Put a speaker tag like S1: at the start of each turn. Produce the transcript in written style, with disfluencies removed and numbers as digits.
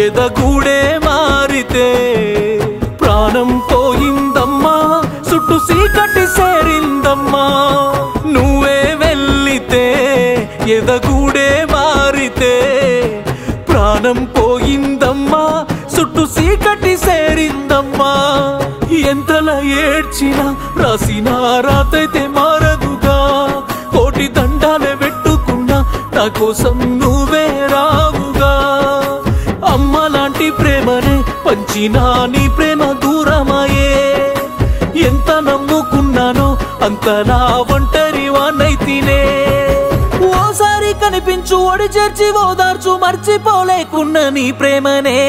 S1: ఎదగూడే మారితే ప్రాణం పోయిందమ్మా చుట్టూ చీకటి సేరిందమ్మా నువ్వే వెళ్ళితే ఎదగూడే మారితే ప్రాణం పోయిందమ్మా చుట్టూ చీకటి సేరిందమ్మా ఎంతలా ఏడ్చినా రాసిన రాతైతే మారదుగా కోటి దండాలే పెట్టుకున్నా నా కోసం నువ్వే రావుగా అమ్మ లాంటి ప్రేమనే పంచినా నీ ప్రేమ దూరమాయే ఎంత నమ్ముకున్నానో అంతలా ఒంటరి వానైతినే ఓసారి కనిపించు ఒడి చేర్చి ఓదార్చు మర్చిపోలేకున్న నీ ప్రేమనే